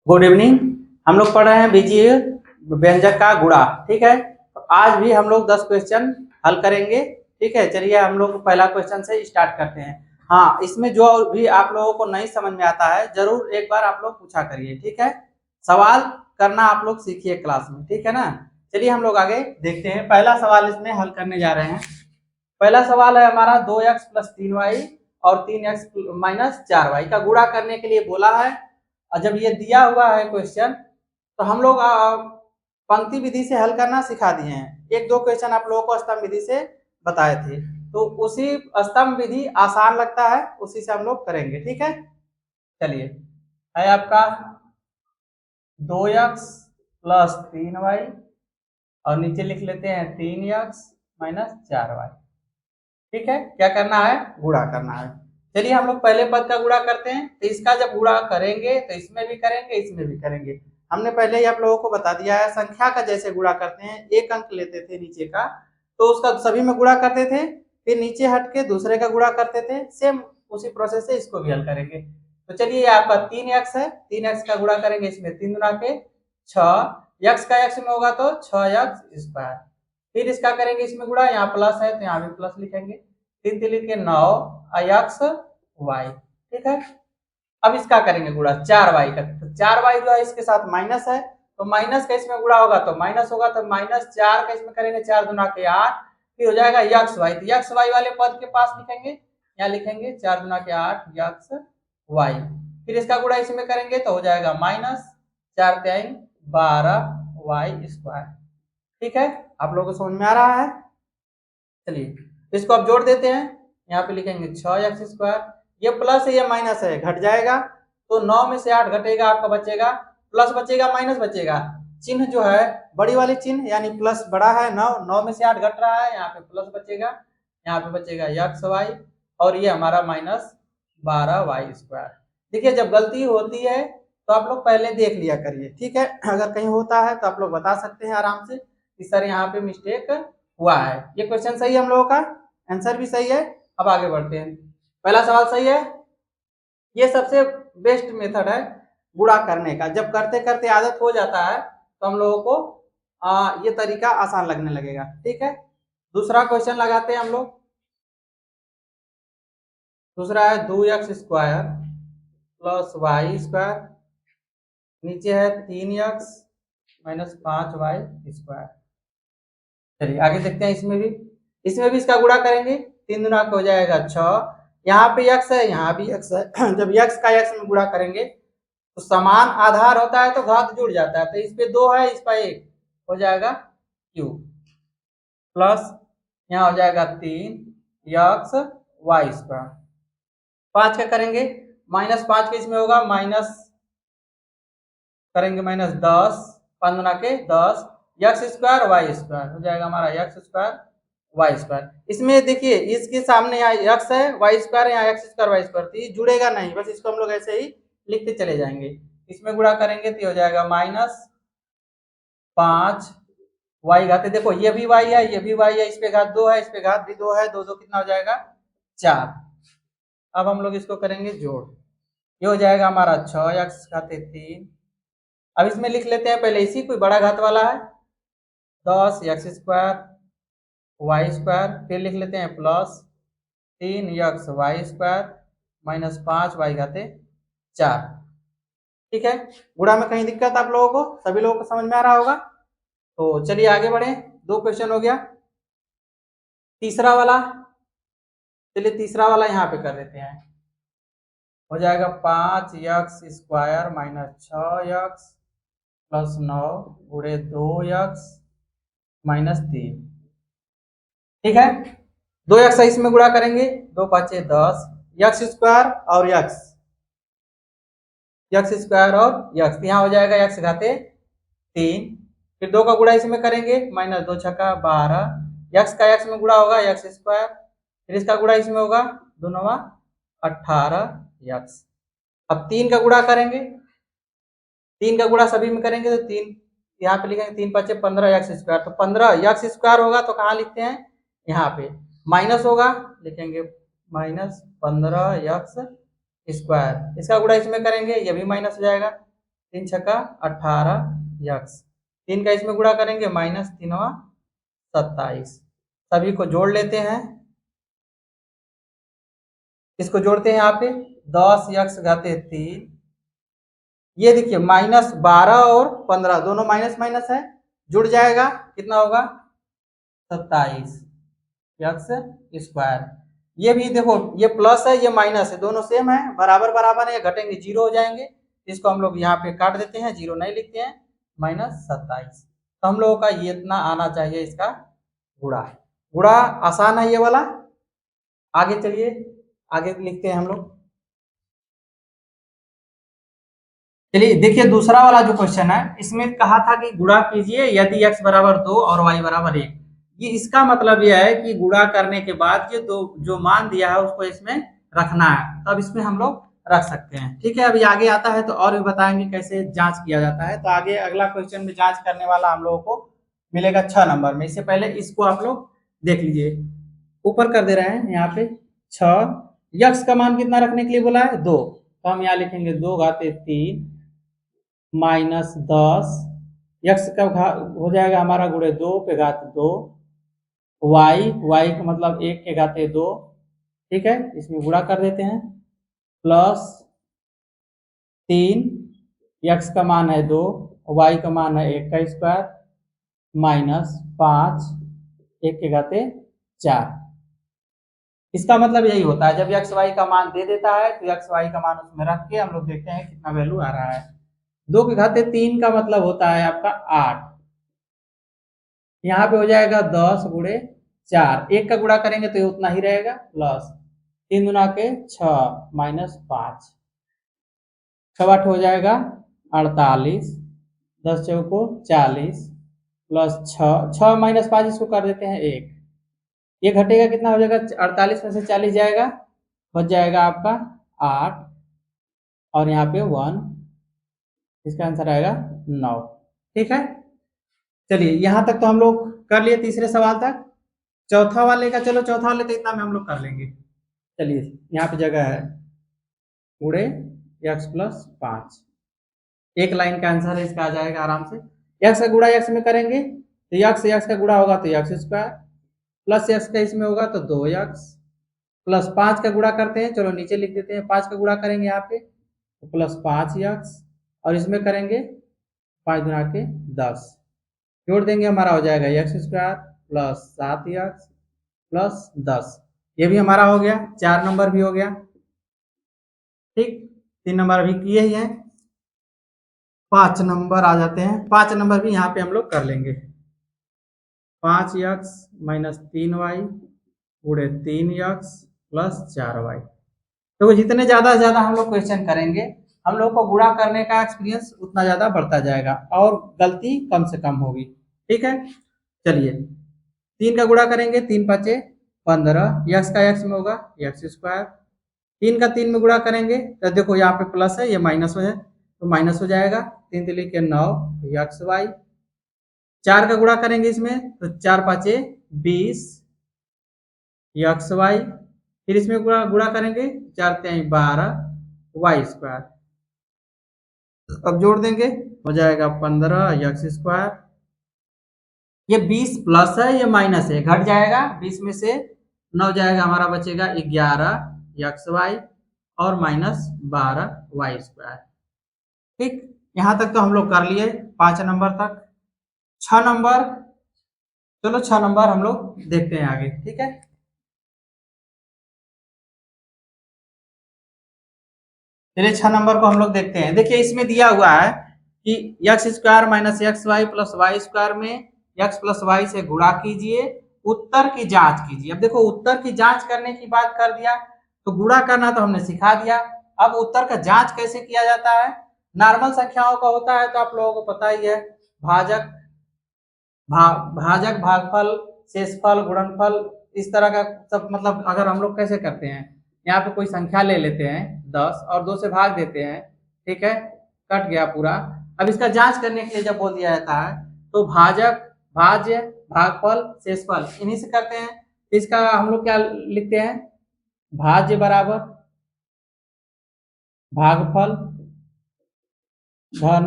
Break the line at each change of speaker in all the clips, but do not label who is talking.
Good evening. हम लोग पढ़ रहे हैं बीजीय व्यंजक का गुणा। ठीक है, तो आज भी हम लोग 10 क्वेश्चन हल करेंगे। ठीक है, चलिए हम लोग पहला क्वेश्चन से स्टार्ट करते हैं। हाँ, इसमें जो भी आप लोगों को नहीं समझ में आता है जरूर एक बार आप लोग पूछा करिए। ठीक है, सवाल करना आप लोग सीखिए क्लास में। ठीक है ना, चलिए हम लोग आगे देखते हैं। पहला सवाल इसमें हल करने जा रहे हैं। पहला सवाल है हमारा 2x प्लस 3y और 3x माइनस 4y का गुणा करने के लिए बोला है। और जब ये दिया हुआ है क्वेश्चन तो हम लोग पंक्ति विधि से हल करना सिखा दिए हैं। एक दो क्वेश्चन आप लोगों को स्तंभ विधि से बताए थे, तो उसी स्तंभ विधि आसान लगता है, उसी से हम लोग करेंगे। ठीक है, चलिए है आपका 2x प्लस 3y और नीचे लिख लेते हैं 3x माइनस 4y। ठीक है, क्या करना है? गुणा करना है। चलिए हम लोग पहले पद का गुणा करते हैं। तो इसका जब गुणा करेंगे तो इसमें भी करेंगे, इसमें भी करेंगे। हमने पहले ही आप लोगों को बता दिया है, संख्या का जैसे गुणा करते हैं, एक अंक लेते थे नीचे का तो उसका सभी में गुणा करते थे, फिर नीचे हट के दूसरे का गुणा करते थे। सेम उसी प्रोसेस से इसको भी हल करेंगे। तो चलिए आपका 3x है, 3x का गुणा करेंगे, इसमें 3 गुना के 6, x का x में होगा तो 6x स्क्वायर। फिर इसका करेंगे इसमें गुणा, यहाँ प्लस है तो यहाँ भी प्लस लिखेंगे, 3 3 के 9 x y। ठीक है, अब इसका करेंगे गुणा 4y का। तो 4y जो है इसके साथ माइनस है, तो माइनस का इसमें गुणा होगा तो माइनस होगा, तो माइनस 4 का इसमें करेंगे 4 दुना के 8, फिर हो जाएगा यक्स वाई। तो यक्स वाई वाले पद के पास लिखेंगे, यहाँ लिखेंगे 4 दुना के 8 यक्स वाई। फिर इसका गुणा इसमें करेंगे तो हो जाएगा माइनस 4 3 12 वाई स्क्वायर। ठीक है, आप लोगों को समझ में आ रहा है? चलिए इसको अब जोड़ देते हैं। यहाँ पे लिखेंगे 6x स्क्वायर, ये प्लस है ये माइनस है, घट जाएगा तो 9 में से 8 घटेगा, आपका बचेगा प्लस बचेगा माइनस बचेगा। चिन्ह जो है बड़ी वाली चिन्ह यानी प्लस बड़ा है, 9 में से 8 घट रहा है, यहाँ पे प्लस बचेगा, यहाँ पे बचेगा यक्स वाई और ये हमारा माइनस 12 वाई स्क्वायर। देखिए जब गलती होती है तो आप लोग पहले देख लिया करिए। ठीक है, अगर कहीं होता है तो आप लोग बता सकते हैं आराम से कि सर यहाँ पे मिस्टेक हुआ है। ये क्वेश्चन सही है, हम लोगों का आंसर भी सही है। अब आगे बढ़ते हैं। पहला सवाल सही है। ये सबसे बेस्ट मेथड है गुणा करने का। जब करते करते आदत हो जाता है तो हम लोगों को ये तरीका आसान लगने लगेगा। ठीक है, दूसरा क्वेश्चन लगाते हैं हम लोग। दूसरा है 2x square plus Y square, नीचे है 3x माइनस 5y स्क्वायर। चलिए आगे देखते हैं। इसमें भी इसका गुणा करेंगे, 3 दुना हो जाएगा 6, यहाँ पे x है यहाँ भी x है। जब x का x में गुणा करेंगे तो समान आधार होता है तो घात जुड़ जाता है, तो इस पे 2 है, इस पर 1 हो जाएगा q प्लस यहाँ हो जाएगा 3x वाई स्क्वायर। 5 का करेंगे माइनस 5 के इसमें होगा माइनस करेंगे माइनस 10, 5 दुना के 10 एक्स स्क्वायर वाई स्क्वायर हो जाएगा हमारा एक्स स्क्वायर वाई स्क्वायर। इसमें देखिए इसके सामने यहाँ एक्स है, वाई स्क्वायर यहाँ एक्स स्क्वायर वाई स्क्वायर, तो ये जुड़ेगा नहीं, बस इसको हम लोग ऐसे ही लिखते चले जाएंगे। इसमें गुणा करेंगे तो हो जाएगा माइनस 5 वाई घाते, देखो ये भी वाई है ये भी वाई है, इस पे घात 2 है इस पे घात भी 2 है, 2 2 कितना हो जाएगा 4। अब हम लोग इसको करेंगे जोड़, ये हो जाएगा हमारा 6x घाते 3। अब इसमें लिख लेते हैं पहले इसी कोई बड़ा घात वाला है 10 एक्स स्क्वायर वाई स्क्वायर, फिर लिख लेते हैं plus 3 X Y square minus 5 Y घाते 4। ठीक है, गुणा में कहीं दिक्कत आप लोगों को, सभी लोगों को समझ में आ रहा होगा। तो चलिए आगे बढ़े, 2 क्वेश्चन हो गया। तीसरा वाला, चलिए तीसरा वाला यहाँ पे कर देते हैं। हो जाएगा 5x square minus 6x plus 9 गुणे 2x माइनस 3। ठीक है, 2x इसमें गुणा करेंगे, 2 5 10 एक्स स्क्वायर और एक्स स्क्वायर और एक्स, यहाँ हो जाएगा एक्स घाते 3। फिर 2 का गुणा इसमें करेंगे माइनस 2 छक्का 12, एक्स का एक्स में गुणा होगा एक्स स्क्वायर, फिर इसका गुणा इसमें होगा 2 9 18 एक्स। अब 3 का गुणा करेंगे, 3 का गुणा सभी में करेंगे तो 3 यहाँ पे लिखेंगे 3 5 15 एक्स स्क्वायर, तो 15 एक्स स्क्वायर होगा तो कहाँ लिखते हैं यहाँ पे माइनस होगा, लिखेंगे माइनस 15 एक्स स्क्वायर। इसका गुणा इसमें करेंगे ये भी माइनस हो जाएगा, 3 छक्का 18 यक्स, 3 का इसमें गुणा करेंगे माइनस 3 27, सभी को जोड़ लेते हैं। इसको जोड़ते हैं यहाँ पे 10 यक्स घाते 3, ये देखिए -12 और 15 दोनों माइनस माइनस है, जुड़ जाएगा कितना होगा 27 यक्स स्क्वायर। ये भी देखो ये प्लस है ये माइनस है, दोनों सेम है, बराबर बराबर है, घटेंगे जीरो हो जाएंगे, इसको हम लोग यहाँ पे काट देते हैं, जीरो नहीं लिखते हैं, -27। तो हम लोगों का ये इतना आना चाहिए इसका गुणा। गुणा आसान है ये वाला। आगे चलिए आगे लिखते हैं हम लोग। चलिए देखिए दूसरा वाला जो क्वेश्चन है इसमें कहा था कि गुणा कीजिए यदि x बराबर 2 और y बराबर 1। ये इसका मतलब यह है कि गुणा करने के बाद ये दो जो मान दिया है उसको इसमें रखना है, तब इसमें हम लोग रख सकते हैं। ठीक है, अभी आगे आता है तो और भी बताएंगे कैसे जांच किया जाता है। तो आगे अगला क्वेश्चन में जांच करने वाला हम लोगों को मिलेगा 6 नंबर में। इससे पहले इसको आप लोग देख लीजिए, ऊपर कर दे रहे हैं यहाँ पे 6, यक्स का मान कितना रखने के लिए बोला है 2, तो हम यहाँ लिखेंगे 2 घाते 3 -10, यक्स का हो जाएगा हमारा गुणे 2 पे घात 2, y का मतलब 1 के घाते 2, ठीक है, इसमें गुणा कर देते हैं, प्लस 3, यक्स का मान है 2, y का मान है 1 का स्क्वायर, -5, 1 के घाते 4। इसका मतलब यही होता है जब एक्स वाई का मान दे देता है तो एक्स वाई का मान उसमें रख के हम लोग देखते हैं कितना वैल्यू आ रहा है। 2 के घाते 3 का मतलब होता है आपका 8, यहाँ पे हो जाएगा 10 गुणे 4, 1 का गुणा करेंगे तो ये उतना ही रहेगा, प्लस 3 गुना के 6 -5, 6 8 हो जाएगा 48, 10 चौको 40, प्लस 6 -5 इसको कर देते हैं 1, ये घटेगा कितना हो जाएगा 48 में से 40 जाएगा, बच जाएगा आपका 8 और यहाँ पे 1, इसका आंसर आएगा 9। ठीक है, चलिए यहाँ तक तो हम लोग कर लिए तीसरे सवाल तक। चौथा वाले का, चलो चौथा वाले तो इतना में हम लोग कर लेंगे। चलिए यहाँ पे जगह है गुणे x + 5, एक लाइन का आंसर है इसका आ जाएगा आराम से। x का गुणा x में करेंगे तो x का गुणा होगा तो x स्क्वायर, प्लस x का इसमें होगा तो 2x, प्लस 5 का गुणा करते हैं, चलो नीचे लिख देते हैं, 5 का गुणा करेंगे यहाँ पे तो प्लस 5x, और इसमें करेंगे 5 गुणा के 10, जोड़ देंगे हमारा हो जाएगा x square plus 7x plus 10, ये भी हमारा हो गया, 4 नंबर भी हो गया। ठीक, 3 नंबर अभी किए ही हैं, 5 नंबर आ जाते हैं, 5 नंबर भी यहाँ पे हम लोग कर लेंगे। 5x - 3y गुणे 3x प्लस 4y। तो जितने ज़्यादा से ज़्यादा हम लोग क्वेश्चन करेंगे हम लोग को गुणा करने का एक्सपीरियंस उतना ज़्यादा बढ़ता जाएगा और गलती कम से कम होगी। ठीक है, चलिए 3 का गुणा करेंगे, 3 5 15, यक्स का एक्स में होगा एक्स स्क्वायर, 3 का 3 में गुणा करेंगे तो देखो यहाँ पे प्लस है ये माइनस है तो माइनस हो जाएगा, 3 3 के 9 यक्स वाई, 4 का गुणा करेंगे इसमें तो 4 5 20 यक्स वाई, फिर इसमें गुणा करेंगे 4 3 12 वाई स्क्वायर, अब जोड़ देंगे हो जाएगा 15 यक्स स्क्वायर, ये 20 प्लस है ये माइनस है, घट जाएगा, 20 में से 9 जाएगा हमारा बचेगा 11 यक्स वाई और -12 वाई स्क्वायर। ठीक, यहाँ तक तो हम लोग कर लिए 5 नंबर तक। 6 नंबर, चलो 6 नंबर हम लोग देखते हैं आगे। ठीक है, चलिए 6 नंबर को हम लोग देखते हैं। देखिए इसमें दिया हुआ है कि x square minus x y plus Y square में एक्स प्लस वाई से गुणा कीजिए, उत्तर की जांच कीजिए। अब देखो उत्तर की जांच करने की बात कर दिया तो गुणा करना तो हमने सिखा दिया, अब उत्तर का जांच कैसे किया जाता है। नॉर्मल संख्याओं का होता है तो आप लोगों को पता ही है, भाजक भाजक भागफल शेषफल गुणनफल इस तरह का सब, मतलब अगर हम लोग कैसे करते हैं, यहाँ पे कोई संख्या ले लेते हैं 10 और 2 से भाग देते हैं, ठीक है, कट गया पूरा। अब इसका जांच करने के लिए जब बोल दिया जाता है तो भाजक भाज्य भागफल शेषफल इन्हीं से करते हैं। इसका हम लोग क्या लिखते हैं, भाज्य बराबर भागफल धन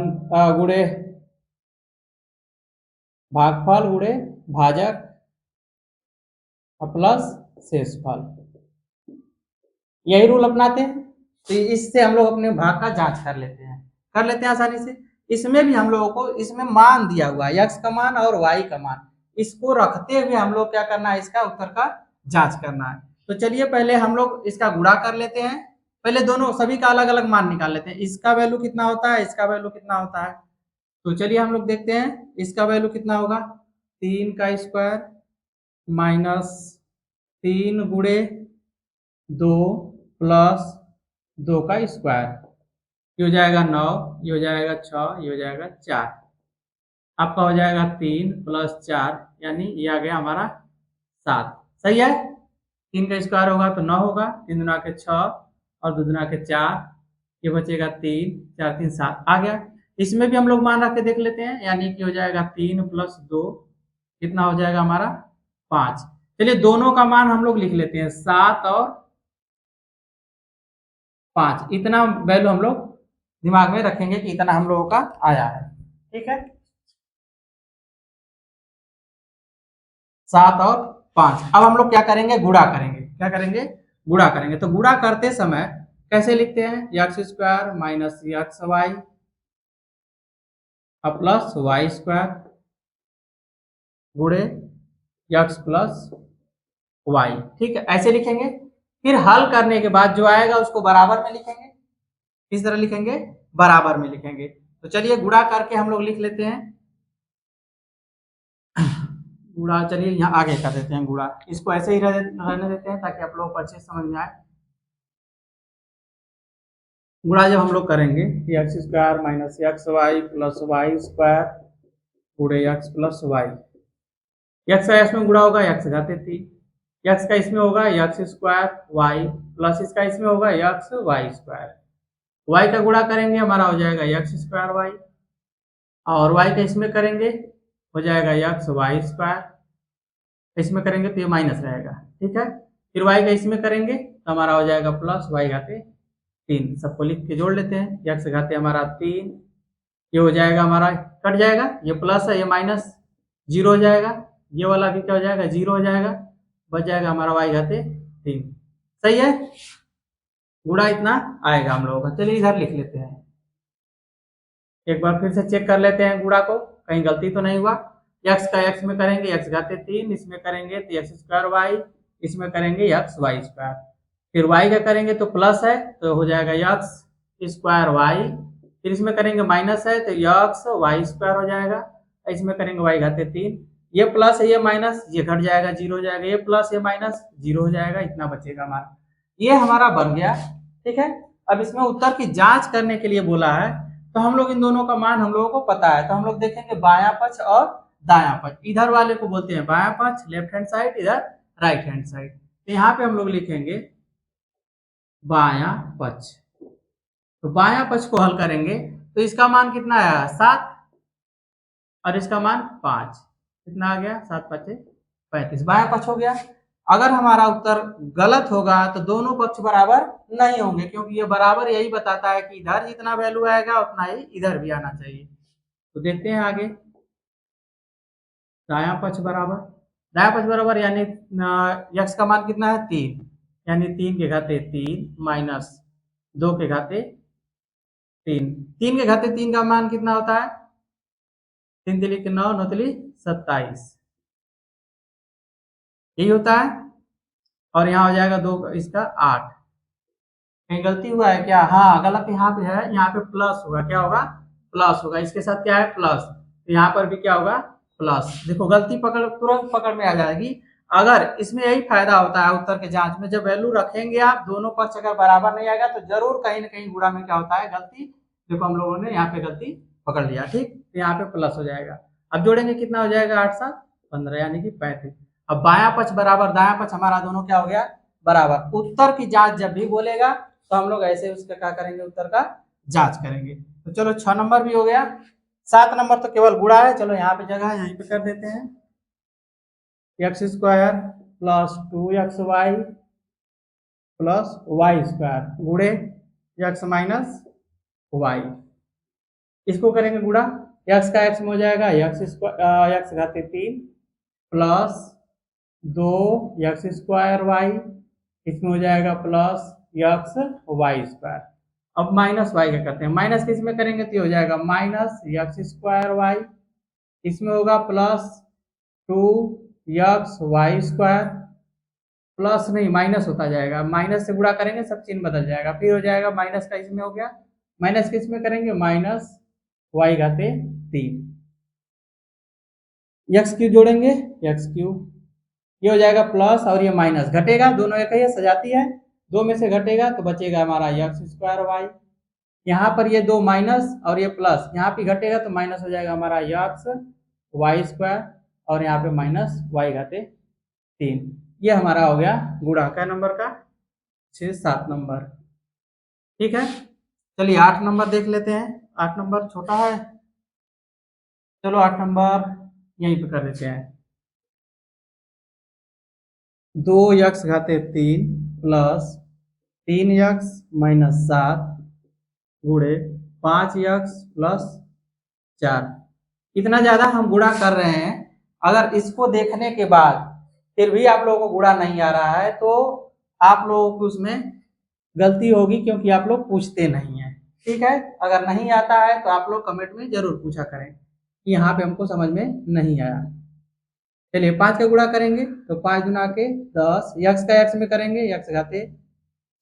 गुणे भागफल गुणे भाजक प्लस शेषफल, यही रूल अपनाते हैं। तो इससे हम लोग अपने भाग का जांच कर लेते हैं आसानी से। इसमें भी हम लोगों को इसमें मान दिया हुआ है, x का मान और y का मान, इसको रखते हुए हम लोग क्या करना है, इसका उत्तर का जांच करना है। तो चलिए पहले हम लोग इसका गुणा कर लेते हैं। पहले दोनों सभी का अलग अलग मान निकाल लेते हैं, इसका वैल्यू कितना होता है, इसका वैल्यू कितना होता है। तो चलिए हम लोग देखते हैं इसका वैल्यू कितना होगा, 3 का स्क्वायर माइनस 3 गुणे 2 प्लस 2 का स्क्वायर, ये हो जाएगा 9, ये हो जाएगा 6, ये हो जाएगा 4, आपका हो जाएगा 3 प्लस 4 यानी ये आ गया हमारा 7। सही है, 3 का स्क्वायर होगा तो 9 होगा, 3 दुना के 6 और 2 दुना के 4, ये बचेगा 3, 4 3 7 आ गया। इसमें भी हम लोग मान रख के देख लेते हैं, यानी कि हो जाएगा 3 प्लस 2 कितना हो जाएगा हमारा 5। चलिए दोनों का मान हम लोग लिख लेते हैं, 7 और 5, इतना वैल्यू हम लोग दिमाग में रखेंगे कि इतना हम लोगों का आया है। ठीक है, 7 और 5। अब हम लोग क्या करेंगे, गुणा करेंगे। क्या करेंगे, गुणा करेंगे। तो गुणा करते समय कैसे लिखते हैं, x square minus x y plus Y square गुणे एक्स प्लस वाई। ठीक है, ऐसे लिखेंगे। फिर हल करने के बाद जो आएगा उसको बराबर में लिखेंगे। किस तरह लिखेंगे, बराबर में लिखेंगे। तो चलिए गुणा करके हम लोग लिख लेते हैं गुणा। चलिए यहाँ आगे कर देते हैं गुणा, इसको ऐसे ही रहने देते हैं ताकि आप लोगों को अच्छे समझ में आए। गुणा जब हम लोग करेंगे, x square minus x y plus Y square गुणे एक्स प्लस वाई, एक्स का इसमें गुणा होगा एक्स घाते 3, एक्स का इसमें होगा एक्स स्क्वायर वाई प्लस इसका इसमें होगा एक्स वाई स्क्वायर, वाई का गुणा करेंगे हमारा हो जाएगा एक्स स्क्वायर वाई, और वाई का इसमें करेंगे हो जाएगा एक्स वाई स्क्वायर, इसमें करेंगे तो ये माइनस रहेगा। ठीक है, फिर वाई का इसमें करेंगे तो हमारा हो जाएगा प्लस वाई घाते 3, सबको लिख के जोड़ लेते हैं। एक्स घाते हमारा 3, ये हो जाएगा हमारा कट जाएगा, ये प्लस है ये माइनस, जीरो हो जाएगा, ये वाला भी क्या हो जाएगा, जीरो हो जाएगा, बच जाएगा हमारा वाई घाते 3। सही है, गुणा इतना आएगा हम लोगों का। चलिए इधर लिख लेते हैं, एक बार फिर से चेक कर लेते हैं गुणा को, कहीं गलती तो नहीं हुआ। एक्स का एक्स में करेंगे एक्स घाते 3, इसमें करेंगे तो एक्स स्क्वायर वाई, इसमें करेंगे एक्स वाई स्क्वायर, फिर वाई का करेंगे तो प्लस है तो हो जाएगा एक्स स्क्वायर वाई, फिर इसमें करेंगे माइनस है तो एक्स वाई स्क्वायर हो जाएगा, इसमें करेंगे वाई घाते 3, ये प्लस है ये माइनस, ये घट जाएगा जीरो हो जाएगा, ये प्लस ये माइनस जीरो हो जाएगा, इतना बचेगा हमारा। ये हमारा बन गया। ठीक है, अब इसमें उत्तर की जांच करने के लिए बोला है, तो हम लोग इन दोनों का मान हम लोगों को पता है, तो हम लोग देखेंगे बायां पक्ष और दायां पक्ष। इधर वाले को बोलते हैं बायां पक्ष लेफ्ट हैंड साइड, इधर राइट हैंड साइड। तो यहाँ पे हम लोग लिखेंगे बायां पक्ष। तो बायां पक्ष को हल करेंगे तो इसका मान कितना आया 7 और इसका मान 5, कितना आ गया 7 5 35, बायां पक्ष हो गया। अगर हमारा उत्तर गलत होगा तो दोनों पक्ष बराबर नहीं होंगे, क्योंकि ये बराबर यही बताता है कि इधर जितना वैल्यू आएगा उतना ही इधर भी आना चाहिए। तो देखते हैं आगे, दायां पक्ष बराबर, दायां पक्ष बराबर यानी एक्स का मान कितना है 3, यानी 3 के घाते 3 माइनस 2 के घाते 3, 3 के घाते 3 का मान कितना होता है, 3 तिली के 9, 9 तिली 27, यही होता है। और यहाँ हो जाएगा 2 इसका 8, कहीं गलती हुआ है क्या, हाँ गलत यहाँ पे है, यहाँ पे प्लस होगा, क्या होगा प्लस होगा, इसके साथ क्या है प्लस, तो यहाँ पर भी क्या होगा प्लस। देखो गलती पकड़ तुरंत पकड़ में आ जाएगी। अगर इसमें यही फायदा होता है उत्तर के जांच में, जब वैल्यू रखेंगे आप दोनों पक्ष अगर बराबर नहीं आएगा तो जरूर कहीं ना कहीं गुणा में क्या होता है गलती। देखो हम लोगों ने यहाँ पे गलती पकड़ लिया, ठीक, तो यहाँ पे प्लस हो जाएगा। अब जोड़ेंगे कितना हो जाएगा 8 7 15 यानी कि 35। अब बायां पक्ष बराबर दायां पक्ष हमारा दोनों क्या हो गया बराबर। उत्तर की जांच जब भी बोलेगा तो हम लोग ऐसे उसका क्या करेंगे उत्तर का जांच करेंगे। तो चलो 6 नंबर भी हो गया, 7 नंबर तो केवल गुणा है, चलो यहाँ पे जगह है यहीं पे कर देते हैं, x square plus 2 Y plus Y square गुणे एक्स माइनस वाई। इसको करेंगे गुणा, यक्स का एक्स में हो जाएगा यक्स घाते 3 प्लस 2 यक्स स्क्वायर वाई, इसमें हो जाएगा प्लस यक्स वाई स्क्वायर। अब माइनस वाई का करते हैं, माइनस किस में करेंगे तो हो जाएगा माइनस यक्स स्क्वायर वाई, इसमें होगा plus 2 x Y square, plus नहीं माइनस होता जाएगा, माइनस से गुणा करेंगे सब चिन्ह बदल जाएगा, फिर हो जाएगा माइनस का इसमें हो गया, माइनस किस में करेंगे माइनस वाई घाते 3, एक्स क्यू जोड़ेंगे एक्स क्यू, ये हो जाएगा प्लस और ये माइनस, घटेगा दोनों एक ही सजाती है, दो में से घटेगा तो बचेगा हमारा यक्स स्क्वायर वाई, यहाँ पर ये दो माइनस और ये प्लस, यहाँ पे घटेगा तो माइनस हो जाएगा हमारा यक्स वाई स्क्वायर और यहाँ पे माइनस वाई घाते 3। ये हमारा हो गया गुणा का नंबर का 7 नंबर। ठीक है, चलिए 8 नंबर देख लेते हैं। 8 नंबर छोटा है, चलो 8 नंबर यहीं पे कर देते हैं। 2 यक्स घाते 3 प्लस 3 यक्स माइनस 7 गुणे 5 यक्स प्लस 4। इतना ज्यादा हम गुणा कर रहे हैं, अगर इसको देखने के बाद फिर भी आप लोगों को गुणा नहीं आ रहा है तो आप लोगों को उसमें गलती होगी, क्योंकि आप लोग पूछते नहीं हैं। ठीक है, अगर नहीं आता है तो आप लोग कमेंट में जरूर पूछा करें कि यहाँ पे हमको समझ में नहीं आया। चलिए 5 का गुणा करेंगे तो 5 गुना के 10, यक्स का एक्स में करेंगे यक्स घाते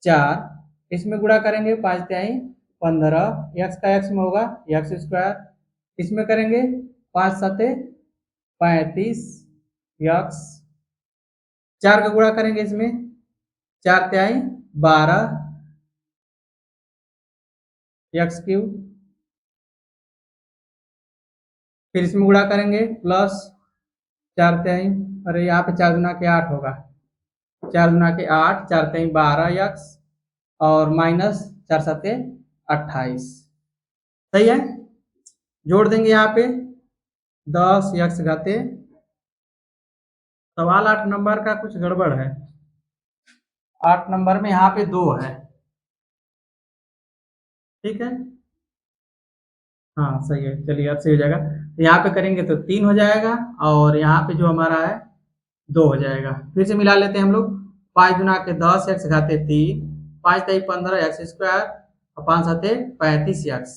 4, इसमें गुणा करेंगे 5 तिहाई 15, यक्स का एक्स में होगा यक्स स्क्वायर, इसमें करेंगे 5 सते 35 यक्स, 4 का गुणा करेंगे इसमें 4 तिहाई 12 यक्स क्यूब, फिर इसमें गुणा करेंगे प्लस 4 तिहाई, अरे यहाँ पे 4 गुना के 8 होगा, 4 गुना के 8, 4 तिहाई 12 यक्स और माइनस 4 सते 28। सही है, जोड़ देंगे यहाँ पे 10 यक्स घाते, सवाल 8 नंबर का कुछ गड़बड़ है, 8 नंबर में यहाँ पे 2 है। ठीक है, हाँ सही है, चलिए अब सही हो जाएगा। यहाँ पे करेंगे तो 3 हो जाएगा और यहाँ पे जो हमारा है 2 हो जाएगा। फिर से मिला लेते हैं हम लोग, 5 गुना के 10 एक्स घाते 3, 5 तिहाई 15 एक्स स्क्वायर और 5 सते 35 एक्स।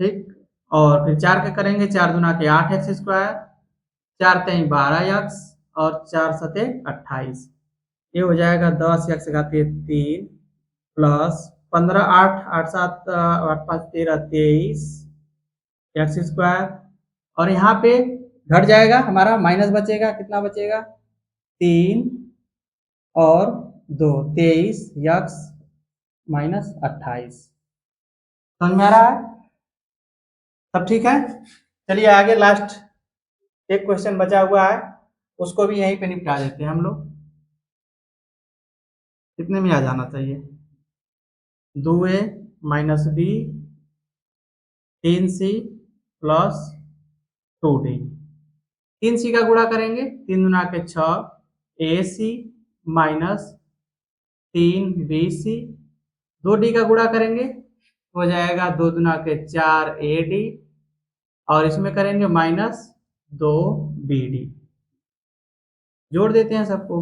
ठीक, और फिर 4 के करेंगे, 4 गुना के 8 एक्स स्क्वायर, 4 तिहाई 12 एक्स और 4 सते 28। ये हो जाएगा 10 एक्स घाते 3 प्लस 15 8 8 7 8 5 13 23 एक्स स्क्वायर, और यहाँ पे घट जाएगा हमारा, माइनस बचेगा, कितना बचेगा 3 और 2 23 यक्स माइनस 28। समझ में आ रहा है? सब ठीक है, चलिए आगे लास्ट एक क्वेश्चन बचा हुआ है, उसको भी यहीं पे निपटा देते हैं हम लोग। कितने में आ जाना चाहिए, 2a minus b 3c plus 2d, 3c का गुणा करेंगे 3 गुना के 6 ac माइनस 3bc, 2d का गुणा करेंगे हो जाएगा 2 गुना के 4ad और इसमें करेंगे माइनस 2bd। जोड़ देते हैं सबको,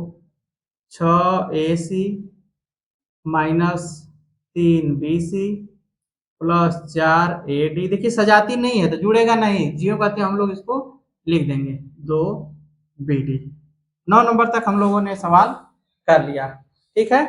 6ac minus 3bc plus 4ad, देखिए सजाती नहीं है तो जुड़ेगा नहीं, जियो कहते हैं हम लोग इसको लिख देंगे 2bd। 9 नंबर तक हम लोगों ने सवाल कर लिया। ठीक है,